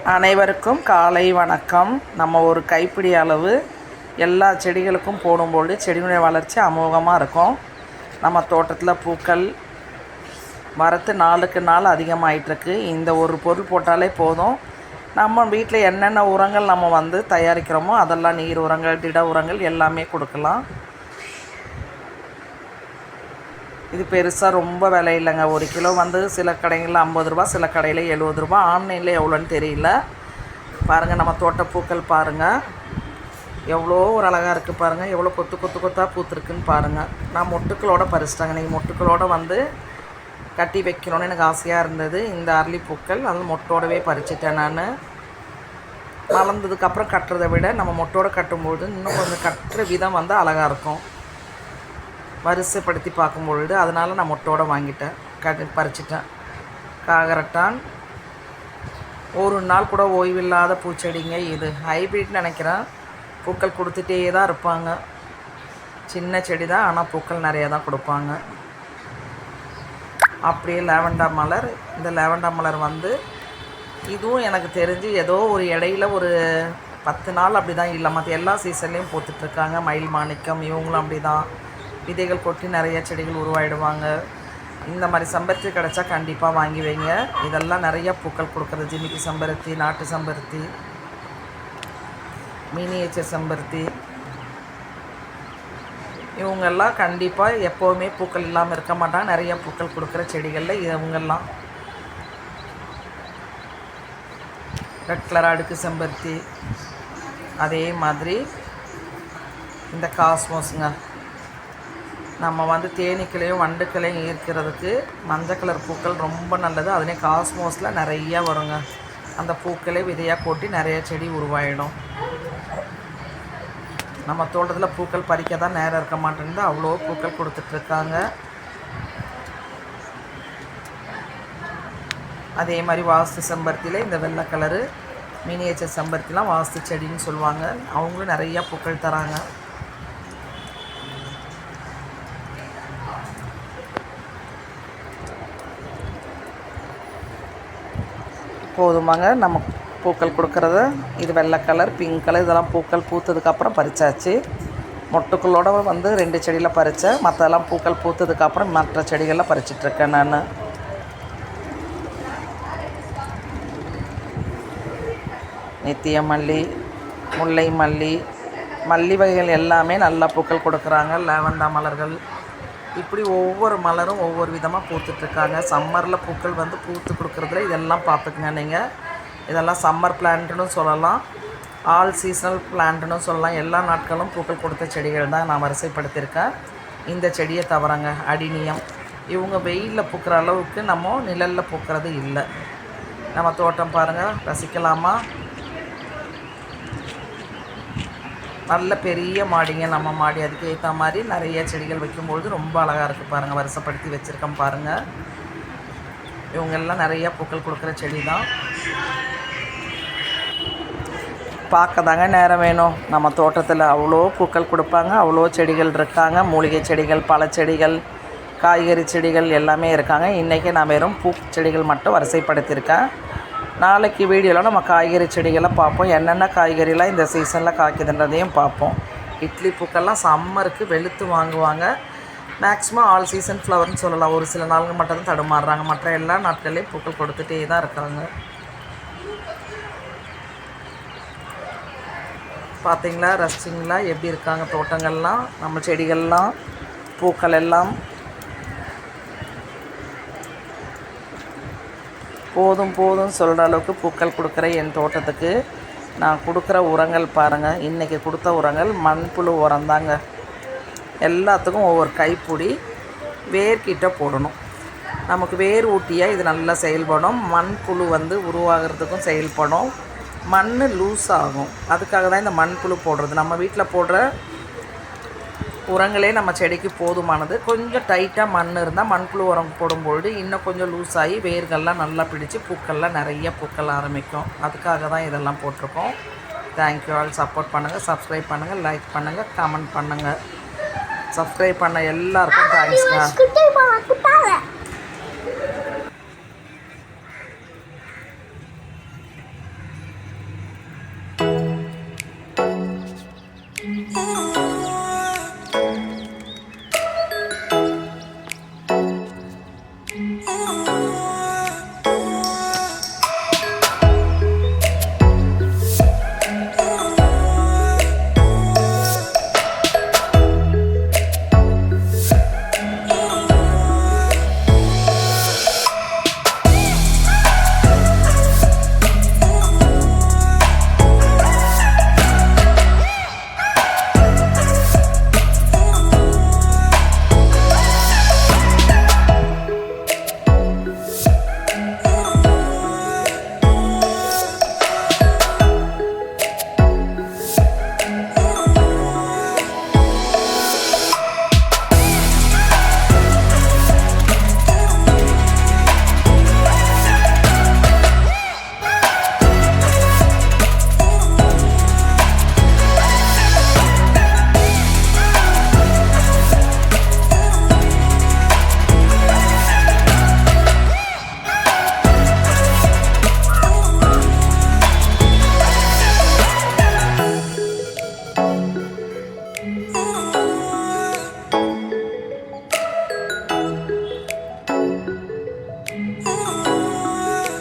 அனைவருக்கும் காலை வணக்கம். நம்ம ஒரு கைப்பிடி அளவு எல்லா செடிகளுக்கும் போடும்போது செடிகளுடைய வளர்ச்சி அமோகமாக இருக்கும். நம்ம தோட்டத்தில் பூக்கள் வரத்து நாளுக்கு நாள் அதிகமாகிட்டுருக்கு. இந்த ஒரு பொருள் போட்டாலே போதும். நம்ம வீட்டில் என்னென்ன உரங்கள் நம்ம தயாரிக்கிறோமோ அதெல்லாம் நீர் உரங்கள், திட உரங்கள் எல்லாமே கொடுக்கலாம். இது பெருசாக ரொம்ப விலை இல்லைங்க. ஒரு கிலோ சில கடைகளில் 50 ரூபா, சில கடையில் 70 ரூபா. ஆன்லைனில் எவ்வளோன்னு தெரியல. பாருங்கள், நம்ம தோட்டப்பூக்கள் பாருங்கள் எவ்வளோ ஒரு அழகாக இருக்குது. பாருங்கள் எவ்வளோ கொத்து கொத்து கொத்தாக பூத்துருக்குன்னு பாருங்கள். நான் மொட்டுக்களோடு பறிச்சிட்டாங்க. நீங்கள் மொட்டுக்களோடு கட்டி வைக்கணும்னு எனக்கு ஆசையாக இருந்தது. இந்த அரளிப்பூக்கள் அதில் மொட்டோடவே பறிச்சிட்டேன். நான் வளர்ந்ததுக்கப்புறம் கட்டுறதை விட நம்ம மொட்டோடு கட்டும்போது இன்னும் கொஞ்சம் கட்டுற விதம் அழகாக இருக்கும், வரிசைப்படுத்தி பார்க்கும்பொழுது. அதனால் நான் மொட்டோடு வாங்கிட்டேன், பறிச்சிட்டேன். காகரட்டான் ஒரு நாள் கூட ஓய்வில்லாத பூச்செடிங்க. இது ஹைப்ரிட்னு நினைக்கிறேன். பூக்கள் கொடுத்துட்டே தான் இருப்பாங்க. சின்ன செடி தான், ஆனால் பூக்கள் நிறையா தான் கொடுப்பாங்க. அப்படியே லாவெண்டா மலர். இந்த லாவெண்டா மலர் இதுவும் எனக்கு தெரிஞ்சு ஏதோ ஒரு இடையில ஒரு 10 நாள் அப்படி தான் இல்லை, மற்ற எல்லா சீசன்லேயும் பூத்துட்ருக்காங்க. மயில் மாணிக்கம் இவங்களும் அப்படி தான் விதைகள் கொட்டி நிறைய செடிகள் உருவாயிடுவாங்க. இந்த மாதிரி செம்பருத்தி கிடச்சா கண்டிப்பாக வாங்கி வைங்க. இதெல்லாம் நிறைய பூக்கள் கொடுக்குறது. ஜிமிக்கி செம்பருத்தி, நாட்டு செம்பருத்தி, மினியேச்சர் செம்பருத்தி, இவங்கெல்லாம் கண்டிப்பாக எப்போவுமே பூக்கள் இல்லாமல் இருக்க மாட்டாங்க. நிறைய பூக்கள் கொடுக்குற செடிகளில் இவங்கெல்லாம். ரெட் கலர் அடுக்கு செம்பருத்தி, அதே மாதிரி இந்த காஸ்மோஸுங்க. நம்ம தேனீக்களையும் வண்டுக்களையும் ஈர்க்கிறதுக்கு மஞ்சள் கலர் பூக்கள் ரொம்ப நல்லது. அதுலேயே காஸ்மோஸில் நிறையா வருங்க. அந்த பூக்களை விதையாக போட்டு நிறைய செடி உருவாயிடும். நம்ம தோட்டத்தில் பூக்கள் பறிக்க தான் நேரம் இருக்க மாட்டேங்குது. அவ்வளோ பூக்கள் கொடுத்துட்ருக்காங்க. அதே மாதிரி வாஸ்து செம்பருத்தியில் இந்த வெள்ளை கலரு மினியேச்சர் செம்பருத்திலாம் வாஸ்து செடின்னு சொல்லுவாங்க. அவங்களும் நிறையா பூக்கள் தராங்க. போதுமாங்க நம்ம பூக்கள் கொடுக்குறத. இது வெள்ளை கலர், பிங்க் கலர், இதெல்லாம் பூக்கள் பூத்ததுக்கப்புறம் பறித்தாச்சு. மொட்டுக்களோடு 2 செடியில் பறித்தேன். மற்றெல்லாம் பூக்கள் பூத்ததுக்கப்புறம் மற்ற செடிகளில் பறிச்சிட்ருக்கேன் நான். நித்திய மல்லி, முல்லை மல்லி, மல்லி வகைகள் எல்லாமே நல்லா பூக்கள் கொடுக்குறாங்க. லாவெண்டா மலர்கள், இப்படி ஒவ்வொரு மலரும் ஒவ்வொரு விதமாக பூத்துட்ருக்காங்க. சம்மரில் பூக்கள் பூத்து கொடுக்குறதுல இதெல்லாம் பார்த்துக்குங்க நீங்கள். இதெல்லாம் சம்மர் பிளான்ட்டுன்னு சொல்லலாம், ஆல் சீசனல் பிளான்ட்டுன்னு சொல்லலாம். எல்லா நாட்களும் பூக்கள் கொடுத்த செடிகள் தான் நான் வரிசைப்படுத்தியிருக்கேன். இந்த செடியை தவிரங்க அடினியம், இவங்க வெயிலில் பூக்கிற அளவுக்கு நம்ம நிழலில் பூக்கிறது இல்லை. நம்ம தோட்டம் பாருங்கள், ரசிக்கலாமா? நல்ல பெரிய மாடிங்க நம்ம மாடி. அதுக்கு ஏற்ற மாதிரி நிறைய செடிகள் வைக்கும்பொழுது ரொம்ப அழகாக இருக்குது. பாருங்கள், வரிசைப்படுத்தி வச்சுருக்கேன் பாருங்கள். இவங்கெல்லாம் நிறையா பூக்கள் கொடுக்குற செடி தான். பார்க்க தாங்க நேரம் வேணும். நம்ம தோட்டத்தில் அவ்வளோ பூக்கள் கொடுப்பாங்க, அவ்வளோ செடிகள் இருக்காங்க. மூலிகை செடிகள், பழச்செடிகள், காய்கறி செடிகள் எல்லாமே இருக்காங்க. இன்றைக்கி நான் வெறும் பூச்செடிகள் மட்டும் வரிசைப்படுத்தியிருக்கேன். நாளைக்கு வீடியோவில் நம்ம காய்கறி செடிகளை பார்ப்போம். என்னென்ன காய்கறிலாம் இந்த சீசனில் காய்க்குதுன்றதையும் பார்ப்போம். இட்லி பூக்கள்லாம் சம்மருக்கு வெளுத்து வாங்குவாங்க. மேக்ஸிமம் ஆல் சீசன் ஃப்ளவர்னு சொல்லலாம். ஒரு சில நாளுங்க மட்டும் தான் தடுமாறுறாங்க. மற்ற எல்லா நாட்கள்லேயும் பூக்கள் கொடுத்துட்டே தான் இருக்காங்க. பார்த்தீங்களா, ரசிச்சிங்களா எப்படி இருக்காங்க தோட்டங்கள்லாம், நம்ம செடிகள்லாம், பூக்கள் எல்லாம். போதும் போதும் சொல்கிற அளவுக்கு பூக்கள் கொடுக்குற என் தோட்டத்துக்கு நான் கொடுக்குற உரங்கள் பாருங்கள். இன்றைக்கி கொடுத்த உரங்கள் மண்புழு உரம் தாங்க. எல்லாத்துக்கும் ஒவ்வொரு கைப்பிடி வேர்கிட்ட போடணும். நமக்கு வேர் ஊட்டியாக இது நல்லா செயல்படும். மண்புழு உருவாகிறதுக்கும் செயல்படும். மண் லூஸ் ஆகும். அதுக்காக தான் இந்த மண்புழு போடுறது. நம்ம வீட்டில் போடுற உரங்களே நம்ம செடிக்கு போதுமானது. கொஞ்சம் டைட்டாக மண் இருந்தால் மண்புழு உரம் போடும்பொழுது இன்னும் கொஞ்சம் லூஸ் ஆகி வேர்கள்லாம் நல்லா பிடிச்சி பூக்கள்லாம் நிறைய பூக்கள் ஆரம்பிக்கும். அதுக்காக தான் இதெல்லாம் போட்டிருக்கோம். Thank you all. சப்போர்ட் பண்ணுங்கள், சப்ஸ்கிரைப் பண்ணுங்கள், லைக் பண்ணுங்கள், கமெண்ட் பண்ணுங்கள். சப்ஸ்கிரைப் பண்ண எல்லாருக்கும் தேங்க்ஸ்ங்க.